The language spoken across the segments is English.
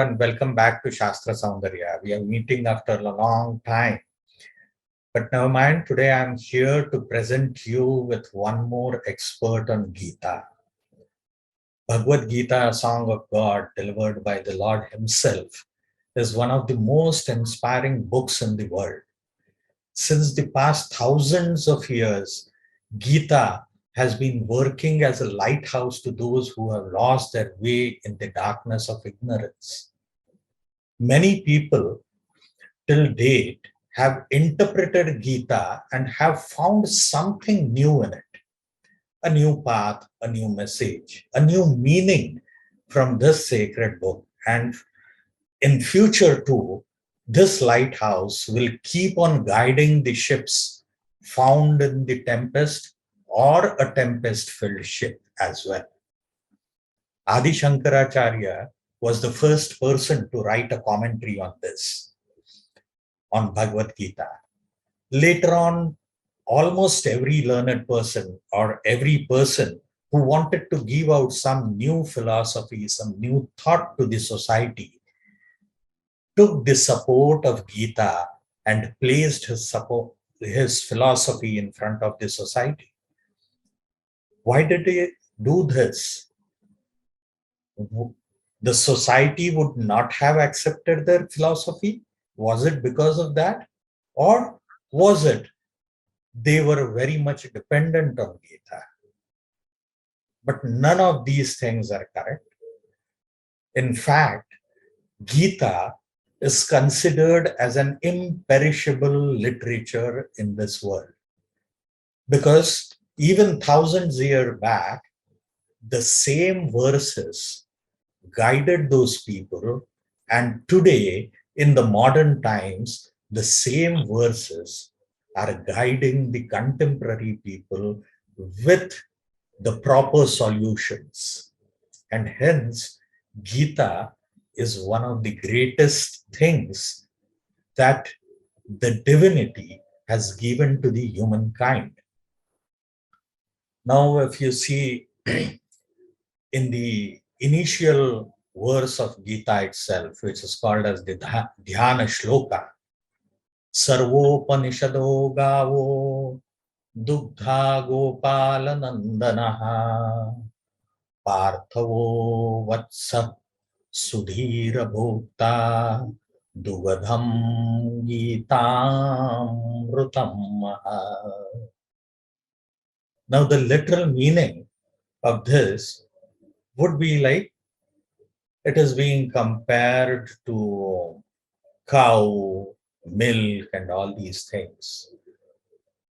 and welcome back to Shastra Saundarya. We are meeting after a long time. But never mind, today I'm here to present you with one more expert on Gita. Bhagavad Gita, a song of God delivered by the Lord himself, is one of the most inspiring books in the world. Since the past thousands of years, Gita has been working as a lighthouse to those who have lost their way in the darkness of ignorance. Many people till date have interpreted Gita and have found something new in it, a new path, a new message, a new meaning from this sacred book. And in future too, this lighthouse will keep on guiding the ships found in the tempest or a tempest-filled ship as well. Adi Shankaracharya was the first person to write a commentary on this, on Bhagavad Gita. Later on, almost every learned person or every person who wanted to give out some new philosophy, some new thought to the society, took the support of Gita and placed his philosophy in front of the society. Why did he do this? The society would not have accepted their philosophy? Was it because of that? Or was it they were very much dependent on Gita? But none of these things are correct. In fact, Gita is considered as an imperishable literature in this world. Because even thousands of years back, the same verses guided those people, and today, in the modern times, the same verses are guiding the contemporary people with the proper solutions. And hence, Gita is one of the greatest things that the divinity has given to the humankind. Now, if you see in the initial verse of Gita itself, which is called as the Dhyana Shloka, Sarvopanishado Gavo Dugdha Gopala Nandanaha Parthavo Vatsa Sudhira Bhokta Dugadham Gitam Rutam. Now, the literal meaning of this would be like it is being compared to cow, milk, and all these things.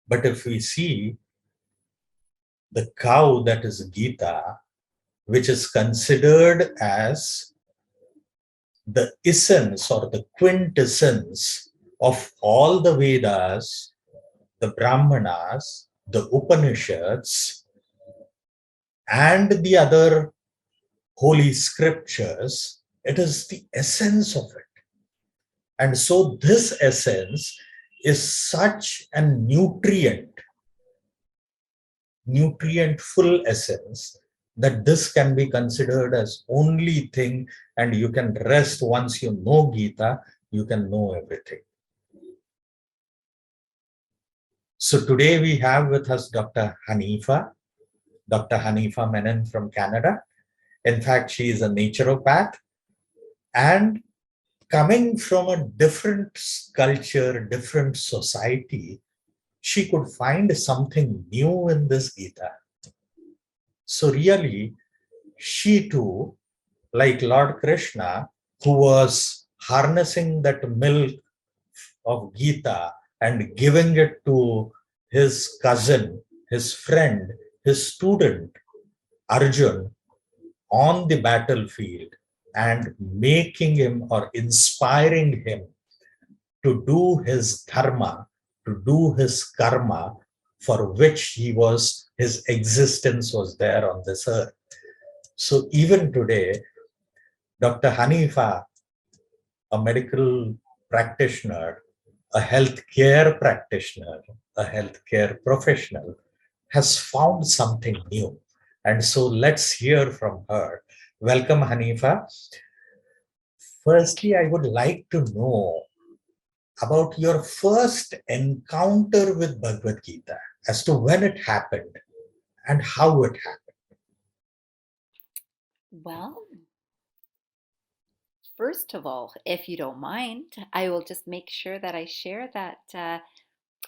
But if we see the cow, that is Gita, which is considered as the essence or the quintessence of all the Vedas, the Brahmanas, the Upanishads, and the other holy scriptures, it is the essence of it. And so this essence is such a nutrient-full essence that this can be considered as only thing, and you can rest once you know Gita, you can know everything. So today we have with us Dr. Hanifa Menen from Canada. In fact, she is a naturopath, and coming from a different culture, different society, she could find something new in this Gita. So really, she too, like Lord Krishna, who was harnessing that milk of Gita and giving it to his cousin, his friend, his student, Arjun, on the battlefield, and making him or inspiring him to do his dharma, to do his karma, for which his existence was there on this earth. So even today, Dr. Hanifa, a medical practitioner, a healthcare practitioner, a healthcare professional, has found something new. And so let's hear from her. Welcome, Hanifa. Firstly, I would like to know about your first encounter with Bhagavad Gita, as to when it happened and how it happened. Well, first of all, if you don't mind, I will just make sure that I share that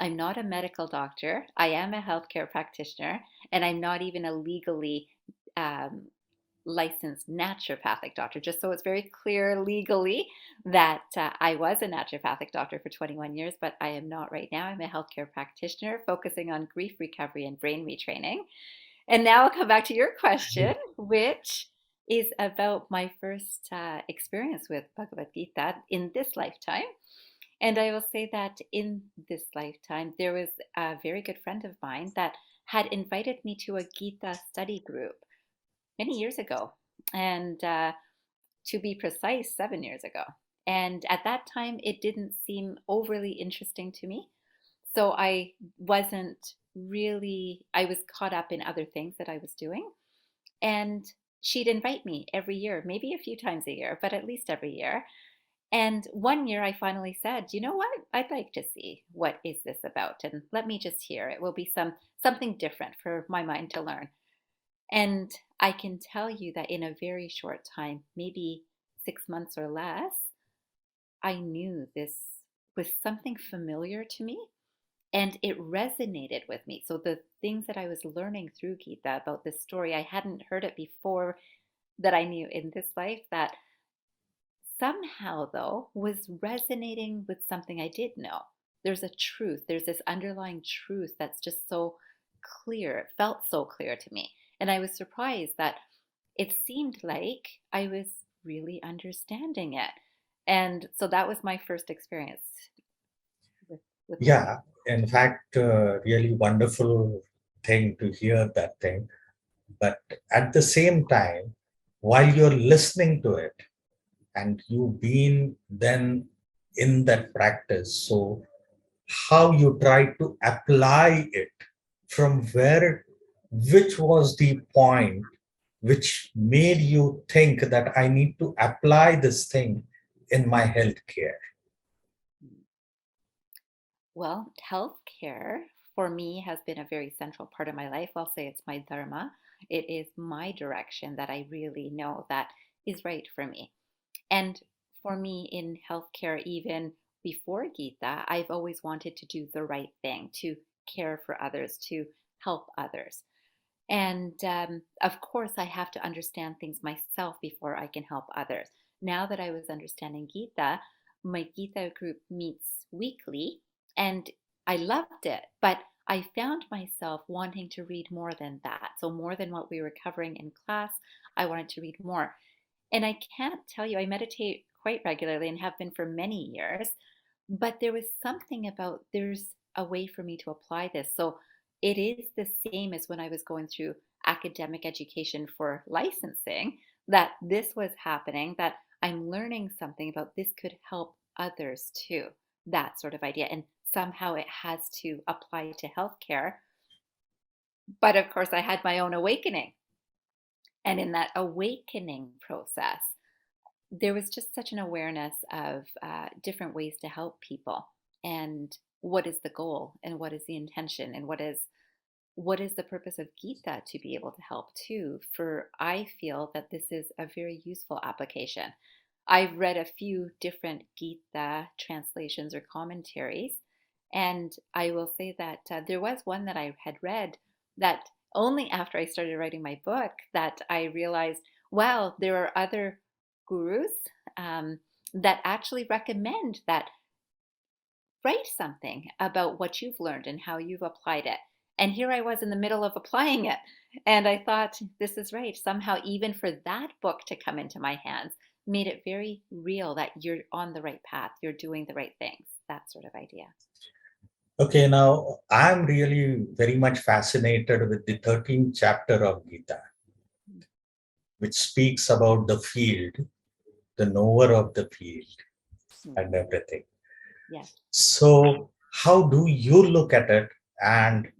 I'm not a medical doctor. I am a healthcare practitioner, and I'm not even a legally um, licensed naturopathic doctor, just so it's very clear legally that I was a naturopathic doctor for 21 years, but I am not right now. I'm a healthcare practitioner focusing on grief recovery and brain retraining. And now I'll come back to your question, which is about my first experience with Bhagavad Gita in this lifetime. And I will say that in this lifetime, there was a very good friend of mine that had invited me to a Gita study group many years ago. And to be precise, 7 years ago. And at that time, it didn't seem overly interesting to me. So I wasn't really, I was caught up in other things that I was doing. And she'd invite me every year, maybe a few times a year, but at least every year. And one year I finally said, you know what? I'd like to see what is this about, and let me just hear. It will be something different for my mind to learn. And I can tell you that in a very short time, maybe 6 months or less, I knew this was something familiar to me and it resonated with me. So the things that I was learning through Gita about this story, I hadn't heard it before that I knew in this life, that somehow though was resonating with something I did know. There's a truth, there's this underlying truth that's just so clear. It felt so clear to me. And I was surprised that it seemed like I was really understanding it. And so that was my first experience with Bhagavad Yeah, in fact, really wonderful thing to hear that thing. But at the same time, while you're listening to it and you've been then in that practice, so how you try to apply it from where, which was the point which made you think that I need to apply this thing in my healthcare? Gita. Well, healthcare for me has been a very central part of my life. I'll say it's my dharma. It is my direction that I really know that is right for me. And for me in healthcare, even before Gita, I've always wanted to do the right thing, to care for others, to help others. And of course, I have to understand things myself before I can help others. Now that I was understanding Gita, my Gita group meets weekly, and I loved it. But I found myself wanting to read more than that. So, more than what we were covering in class, I wanted to read more. And I can't tell you, I meditate quite regularly and have been for many years, but there was something about there's a way for me to apply this. So it is the same as when I was going through academic education for licensing, that this was happening, that I'm learning something about this could help others too, that sort of idea. And somehow it has to apply to healthcare. But of course, I had my own awakening. And in that awakening process, there was just such an awareness of different ways to help people, and what is the goal, and what is the intention, and what is the purpose of Gita to be able to help too. For I feel that this is a very useful application. I've read a few different Gita translations or commentaries, and I will say that there was one that I had read that only after I started writing my book that I realized, wow, there are other gurus um, that actually recommend that write something about what you've learned and how you've applied it. And here I was in the middle of applying it. And I thought, this is right. Somehow, even for that book to come into my hands, made it very real that you're on the right path, you're doing the right things, that sort of idea. Okay, now I'm really very much fascinated with the 13th chapter of Gita, which speaks about the field, the knower of the field, and Mhm. everything. Yes. So, how do you look at it? And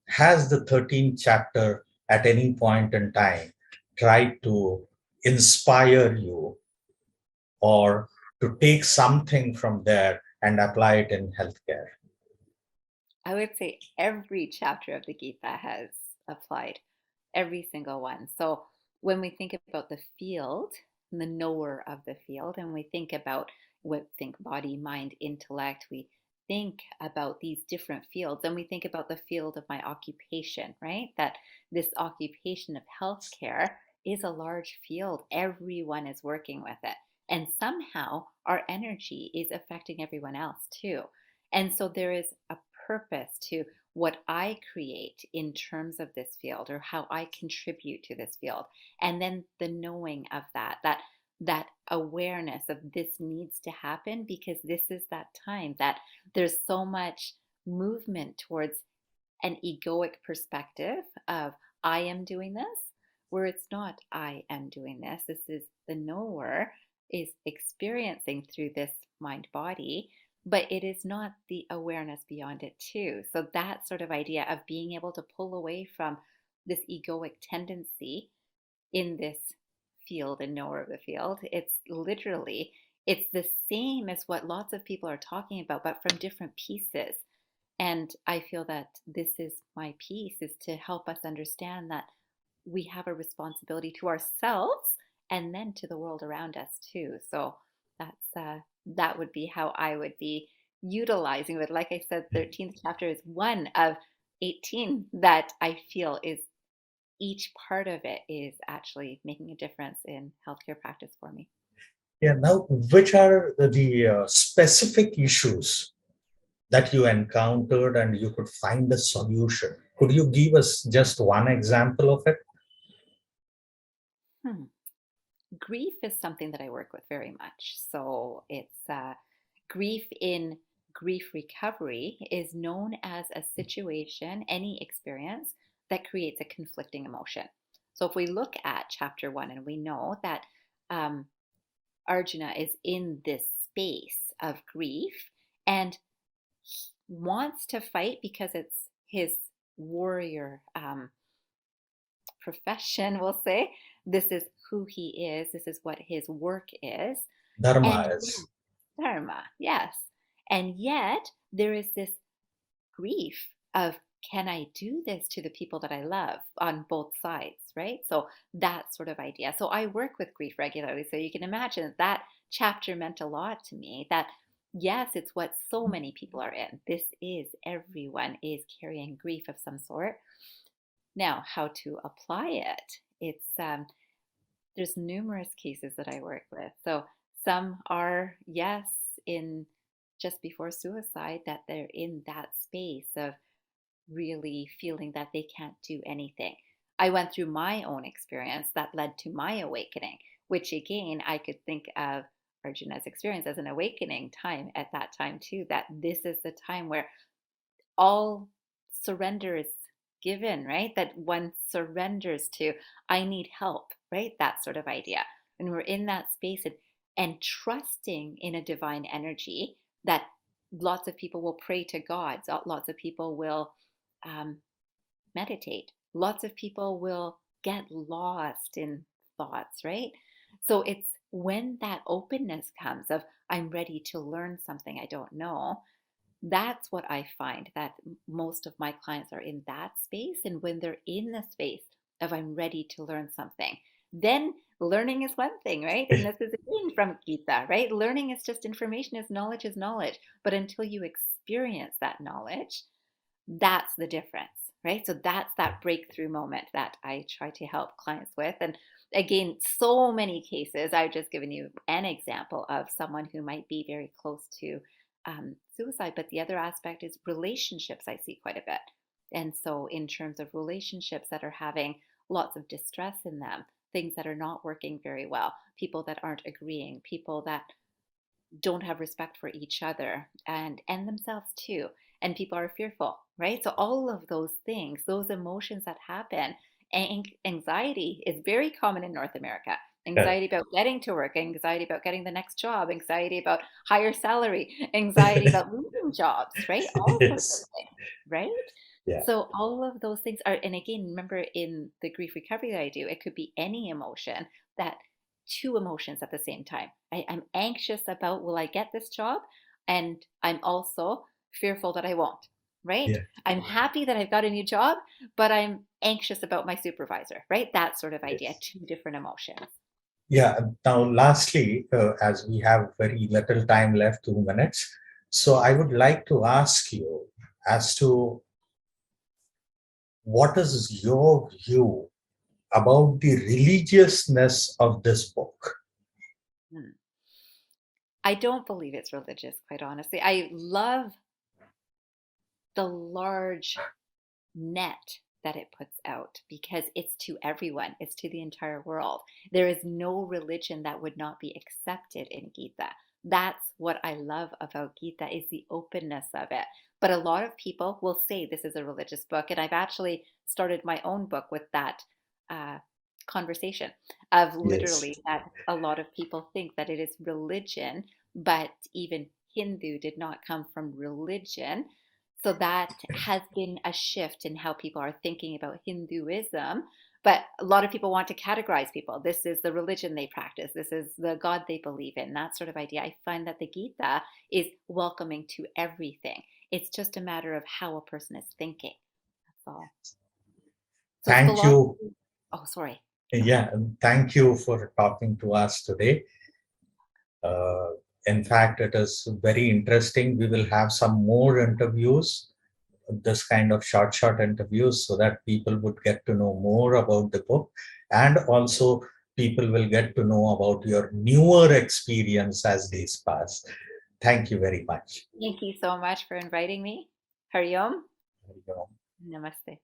has the 13th chapter at any point in time tried to inspire you or to take something from there and apply it in healthcare? I would say every chapter of the Gita has applied, every single one. So when we think about the field, the knower of the field, and we think about what think body, mind, intellect, we think about these different fields, and we think about the field of my occupation, right? That this occupation of healthcare is a large field. Everyone is working with it. And somehow our energy is affecting everyone else too. And so there is a purpose to what I create in terms of this field or how I contribute to this field. And then the knowing of that awareness of this needs to happen because this is that time that there's so much movement towards an egoic perspective of I am doing this, where it's not I am doing this. This is the knower is experiencing through this mind body, but it is not the awareness beyond it, too. So, that sort of idea of being able to pull away from this egoic tendency in this field and knower of the field, it's literally it's the same as what lots of people are talking about, but from different pieces. And I feel that this is my piece is to help us understand that we have a responsibility to ourselves and then to the world around us too. So that would be how I would be utilizing it. Like I said, 13th chapter is one of 18 that I feel is each part of it is actually making a difference in healthcare practice for me. Yeah, now, which are the specific issues that you encountered and you could find a solution? Could you give us just one example of it? Hmm. Grief is something that I work with very much. So it's grief in grief recovery is known as a situation, any experience that creates a conflicting emotion. So if we look at chapter one and we know that um, Arjuna is in this space of grief and wants to fight because it's his warrior profession, we'll say. This is who he is, this is what his work is. Dharma And is. dharma, yes. And yet there is this grief of can I do this to the people that I love on both sides, right? So that sort of idea. So I work with grief regularly. So you can imagine that, that chapter meant a lot to me. That yes, it's what so many people are in. This is everyone is carrying grief of some sort. Now, how to apply it? It's there's numerous cases that I work with. So some are, yes, in just before suicide, that they're in that space of really feeling that they can't do anything. I went through my own experience that led to my awakening, which again, I could think of Arjuna's experience as an awakening time at that time too, that this is the time where all surrender is given, right? That one surrenders to, I need help, right? That sort of idea. And we're in that space and trusting in a divine energy that lots of people will pray to God. So lots of people will um, meditate. Lots of people will get lost in thoughts, right? So it's when that openness comes of, I'm ready to learn something I don't know, that's what I find that most of my clients are in that space. And when they're in the space of I'm ready to learn something, then learning is one thing, right? And this is again from Gita, right? Learning is just information, is knowledge is knowledge. But until you experience that knowledge, that's the difference, right? So that's that breakthrough moment that I try to help clients with. And again, so many cases, I've just given you an example of someone who might be very close to suicide. But the other aspect is relationships, I see quite a bit. And so, in terms of relationships that are having lots of distress in them, things that are not working very well, people that aren't agreeing, people that don't have respect for each other and themselves too, and people are fearful, right? So all of those things, those emotions that happen, anxiety is very common in North America. Correct. Anxiety about getting to work, anxiety about getting the next job, anxiety about higher salary, anxiety about losing jobs, right? All sorts of Yes. things, right? Yeah. So all of those things are, and again, remember in the grief recovery that I do, it could be any emotion that two emotions at the same time. I'm anxious about, will I get this job? And I'm also fearful that I won't, right? Yeah. I'm happy that I've got a new job, but I'm anxious about my supervisor, right? That sort of idea, Yes. two different emotions. Yeah. Now, lastly, as we have very little time left, 2 minutes, so I would like to ask you as to what is your view about the religiousness of this book? Hmm. I don't believe it's religious, quite honestly. I love the large net that it puts out because it's to everyone, it's to the entire world. There is no religion that would not be accepted in Gita. That's what I love about Gita is the openness of it. But a lot of people will say this is a religious book, and I've actually started my own book with that uh, conversation of Yes. literally that a lot of people think that it is religion, but even Hindu did not come from religion. So that has been a shift in how people are thinking about Hinduism. But a lot of people want to categorize people. This is the religion they practice. This is the God they believe in. That sort of idea. I find that the Gita is welcoming to everything. It's just a matter of how a person is thinking. That's all. So it's Thank you. philosophy. Oh, sorry. Go ahead. Yeah, and thank you for talking to us today. Uh, in fact, it is very interesting. We will have some more interviews, this kind of short interviews, so that people would get to know more about the book. And also, people will get to know about your newer experience as days pass. Thank you very much. Thank you so much for inviting me. Hari Om. You know. Namaste.